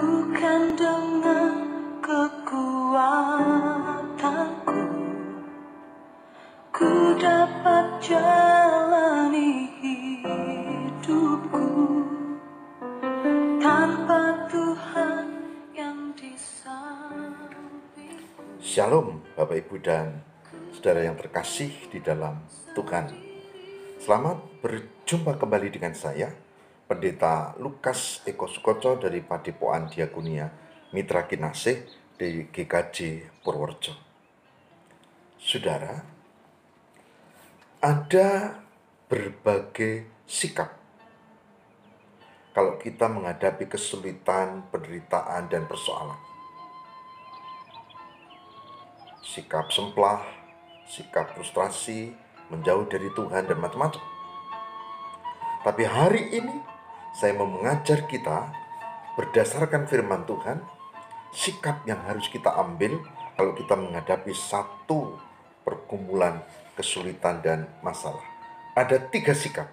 bukan dengan kekuatanku, ku dapat jalani hidupku tanpa Tuhan yang di sampingku. Shalom Bapak Ibu dan saudara yang terkasih di dalam Tuhan. Selamat berjumpa kembali dengan saya, Pendeta Lukas Eko Sukoco dari Padepokan Diakonia Mitra Kinasih di GKJ Purworejo. Saudara, ada berbagai sikap kalau kita menghadapi kesulitan, penderitaan, dan persoalan. Sikap semplah, sikap frustrasi, menjauh dari Tuhan, dan macam-macam. Tapi hari ini saya mau mengajar kita berdasarkan firman Tuhan, sikap yang harus kita ambil kalau kita menghadapi satu pergumulan, kesulitan, dan masalah. Ada 3 sikap.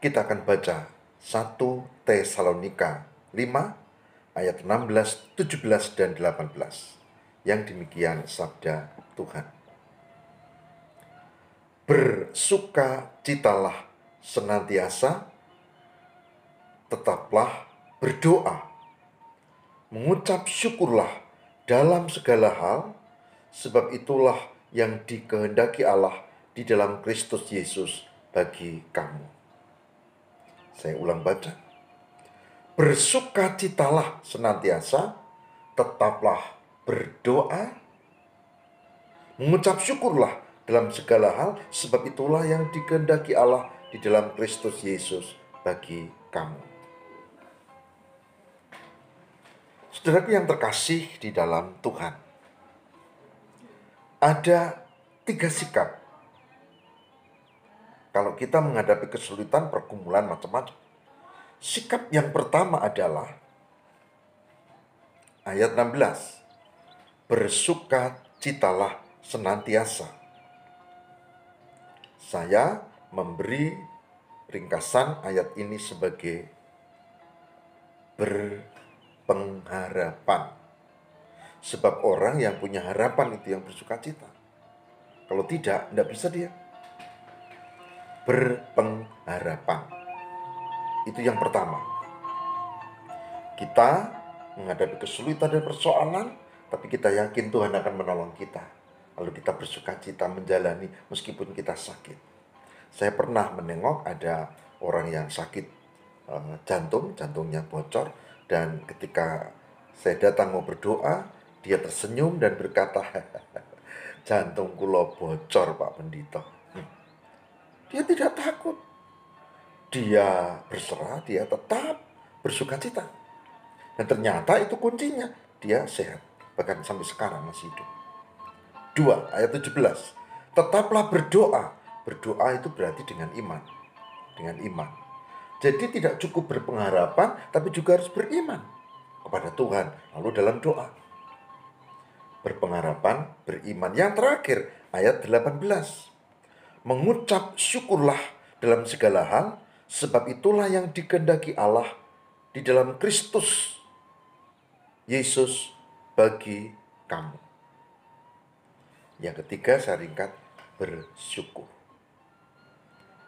Kita akan baca 1 Tesalonika 5 ayat 16, 17, dan 18. Yang demikian sabda Tuhan. Bersukacitalah senantiasa, tetaplah berdoa, mengucap syukurlah dalam segala hal, sebab itulah yang dikehendaki Allah di dalam Kristus Yesus bagi kamu. Saya ulang baca. Bersukacitalah senantiasa, tetaplah berdoa, mengucap syukurlah dalam segala hal, sebab itulah yang dikehendaki Allah di dalam Kristus Yesus bagi kamu. Saudaraku yang terkasih di dalam Tuhan, ada 3 sikap kalau kita menghadapi kesulitan, pergumulan, macam-macam. Sikap yang pertama adalah ayat 16. Bersukacitalah senantiasa. Saya memberi ringkasan ayat ini sebagai berpengharapan. Sebab orang yang punya harapan itu yang bersukacita. Kalau tidak bisa dia. Berpengharapan. Itu yang pertama. Kita menghadapi kesulitan dan persoalan, tapi kita yakin Tuhan akan menolong kita. Lalu kita bersukacita menjalani meskipun kita sakit. Saya pernah menengok ada orang yang sakit jantungnya bocor, dan ketika saya datang mau berdoa, dia tersenyum dan berkata, jantung kula bocor Pak Pendito. Dia tidak takut. Dia berserah, dia tetap bersukacita. Dan ternyata itu kuncinya, dia sehat. Bahkan sampai sekarang masih hidup. 2 ayat 17. Tetaplah berdoa. Berdoa itu berarti dengan iman. Dengan iman. Jadi tidak cukup berpengharapan, tapi juga harus beriman kepada Tuhan. Lalu dalam doa. Berpengharapan, beriman. Yang terakhir, ayat 18. Mengucap syukurlah dalam segala hal, sebab itulah yang dikehendaki Allah di dalam Kristus Yesus bagi kamu. Yang ketiga saya ringkat, bersyukur.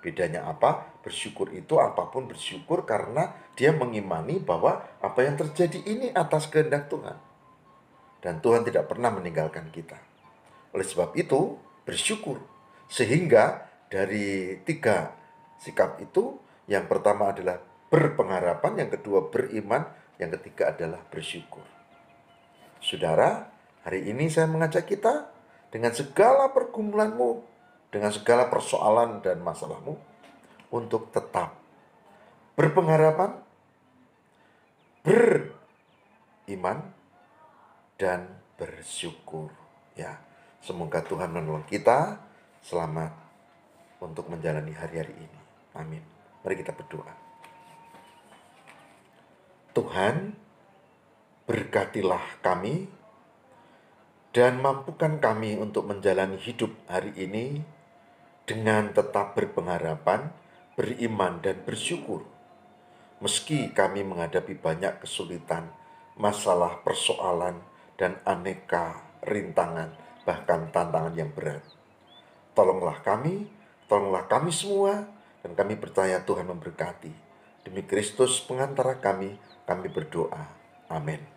Bedanya apa? Bersyukur itu apapun bersyukur karena dia mengimani bahwa apa yang terjadi ini atas kehendak Tuhan. Dan Tuhan tidak pernah meninggalkan kita. Oleh sebab itu, bersyukur. Sehingga dari 3 sikap itu, yang pertama adalah berpengharapan, yang kedua beriman, yang ketiga adalah bersyukur. Saudara, hari ini saya mengajak kita dengan segala pergumulanmu, dengan segala persoalan dan masalahmu, untuk tetap berpengharapan, beriman, dan bersyukur. Ya, semoga Tuhan menolong kita selamat untuk menjalani hari-hari ini. Amin. Mari kita berdoa. Tuhan, berkatilah kami dan mampukan kami untuk menjalani hidup hari ini dengan tetap berpengharapan, beriman, dan bersyukur. Meski kami menghadapi banyak kesulitan, masalah, persoalan, dan aneka rintangan, bahkan tantangan yang berat. Tolonglah kami semua, dan kami percaya Tuhan memberkati. Demi Kristus pengantara kami berdoa. Amin.